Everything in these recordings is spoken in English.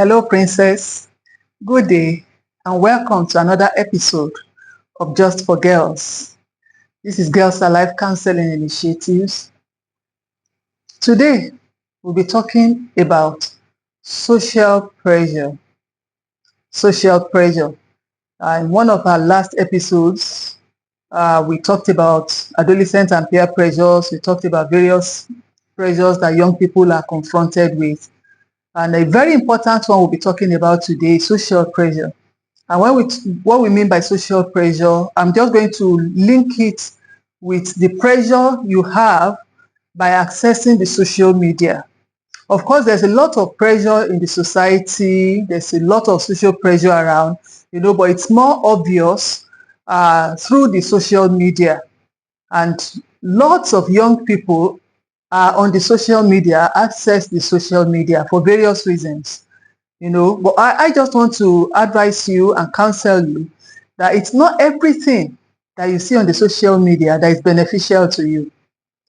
Hello, Princess. Good day, and welcome to another episode of Just for Girls. This is Girls Alive Counseling Initiatives. Today, we'll be talking about social pressure. Social pressure. In one of our last episodes, we talked about adolescent and peer pressures. We talked about various pressures that young people are confronted with. And a very important one we'll be talking about today is social pressure. And what we mean by social pressure, I'm just going to link it with the pressure you have by accessing the social media. Of course, there's a lot of pressure in the society. There's a lot of social pressure around, but it's more obvious through the social media. And lots of young people on the social media access the social media for various reasons. But I just want to advise you and counsel you that it's not everything that you see on the social media that is beneficial to you.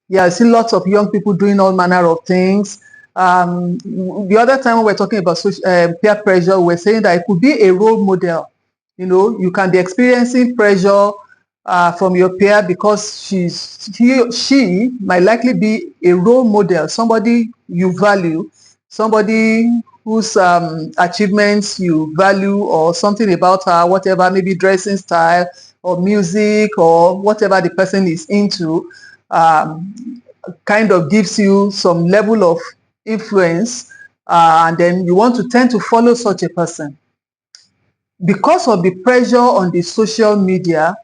Yeah, I see lots of young people doing all manner of things. The other time when we're talking about peer pressure, we're saying that it could be a role model. You can be experiencing pressure from your peer because she might likely be a role model, somebody you value, somebody whose achievements you value, or something about her, whatever, maybe dressing style or music or whatever the person is into, kind of gives you some level of influence, and then you want to tend to follow such a person. Because of the pressure on the social media,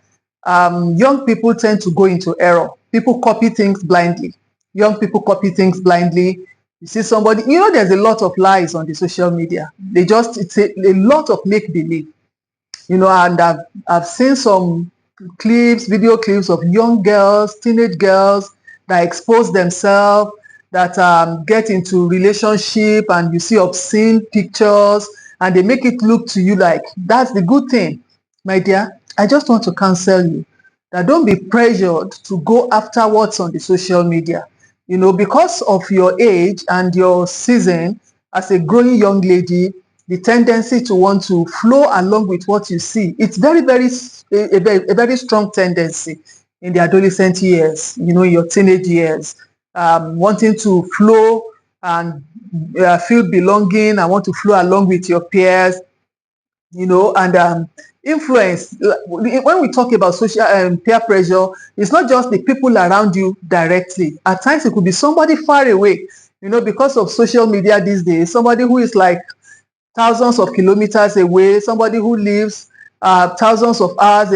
young people tend to go into error. People copy things blindly. Young people copy things blindly. You see somebody, there's a lot of lies on the social media. It's a lot of make-believe. And I've seen some video clips of young girls, teenage girls that expose themselves, that get into relationship, and you see obscene pictures, and they make it look to you like that's the good thing. My dear, I just want to counsel you that don't be pressured to go after what's on the social media. Because of your age and your season as a growing young lady, the tendency to want to flow along with what you see, it's a very strong tendency in the adolescent years, your teenage years, wanting to flow and feel belonging and want to flow along with your peers, and influence. When we talk about social peer pressure, it's not just the people around you directly. At times it could be somebody far away, because of social media these days, somebody who is like thousands of kilometers away, somebody who lives thousands of hours,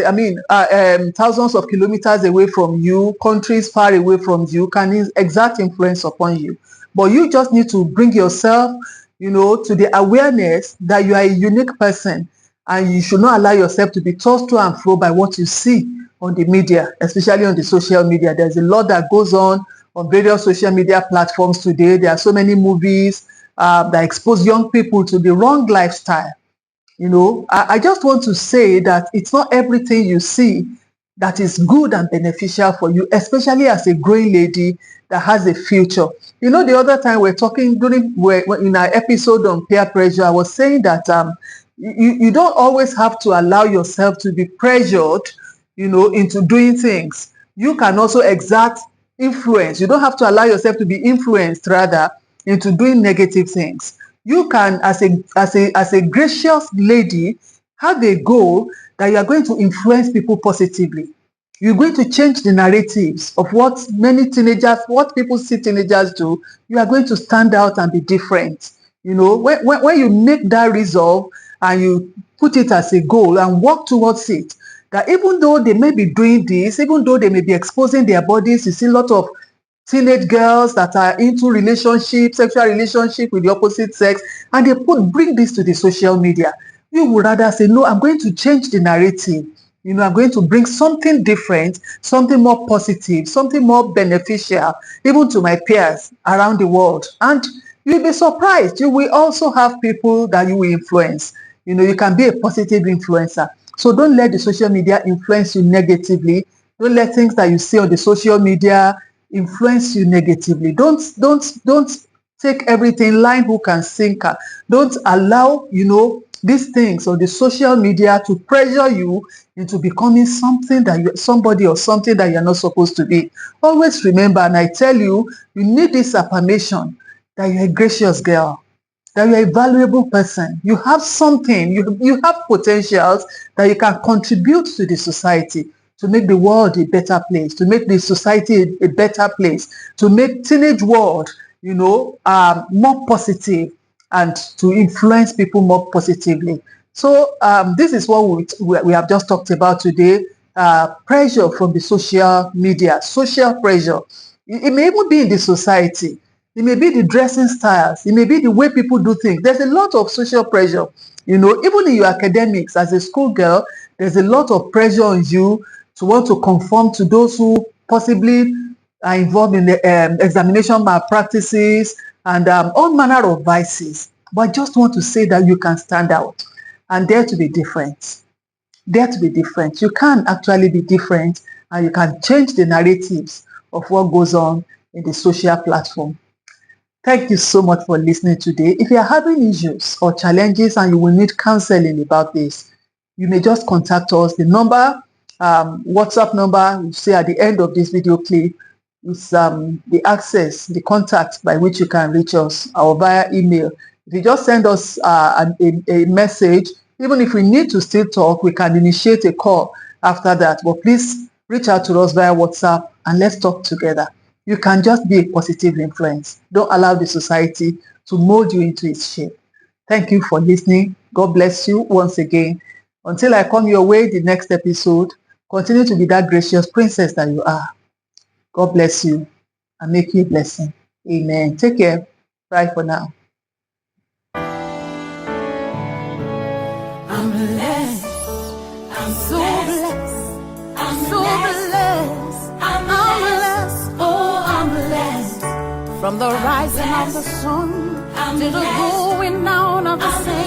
thousands of kilometers away from you, countries far away from you, can exert influence upon you. But you just need to bring yourself, to the awareness that you are a unique person, and you should not allow yourself to be tossed to and fro by what you see on the media, especially on the social media. There's a lot that goes on various social media platforms today. There are so many movies that expose young people to the wrong lifestyle. I just want to say that it's not everything you see that is good and beneficial for you, especially as a growing lady that has a future. The other time we're talking in our episode on peer pressure, I was saying that you don't always have to allow yourself to be pressured, into doing things. You can also exert influence. You don't have to allow yourself to be influenced, rather, into doing negative things. You can, as a gracious lady, have a goal that you are going to influence people positively. You're going to change the narratives of what people see teenagers do. You are going to stand out and be different. When you make that resolve and you put it as a goal and work towards it, that even though they may be doing this, even though they may be exposing their bodies, you see a lot of teenage girls that are into sexual relationship with the opposite sex, and they bring this to the social media. You would rather say, no, I'm going to change the narrative. I'm going to bring something different, something more positive, something more beneficial, even to my peers around the world. And you'll be surprised. You will also have people that you will influence. You can be a positive influencer. So don't let the social media influence you negatively. Don't let things that you see on the social media influence you negatively. Don't Take everything line, hook, and sinker. Don't allow, these things on the social media to pressure you into becoming something that somebody or something that you're not supposed to be. Always remember, and I tell you, you need this affirmation that you're a gracious girl, that you're a valuable person. You have something, you have potentials that you can contribute to the society, to make the world a better place, to make the society a better place, to make teenage world, more positive, and to influence people more positively. So this is what we have just talked about today. Pressure from the social media, social pressure. It may even be in the society. It may be the dressing styles. It may be the way people do things. There's a lot of social pressure. Even in your academics, as a schoolgirl, there's a lot of pressure on you to want to conform to those who possibly are involved in the examination malpractices and all manner of vices. But I just want to say that you can stand out and dare to be different. Dare to be different. You can actually be different, and you can change the narratives of what goes on in the social platform. Thank you so much for listening today. If you are having issues or challenges and you will need counseling about this, you may just contact us. The number, WhatsApp number, you see at the end of this video clip, is the access, the contact by which you can reach us, or via email. If you just send us a message, even if we need to still talk, we can initiate a call after that. But please reach out to us via WhatsApp and let's talk together. You can just be a positive influence. Don't allow the society to mold you into its shape. Thank you for listening. God bless you once again. Until I come your way the next episode, continue to be that gracious princess that you are. God bless you and make you a blessing. Amen. Take care. Bye for now. I'm blessed. I'm so blessed. I'm so blessed. I'm blessed. Oh, I'm blessed. From the rising of the sun to the going down of the same.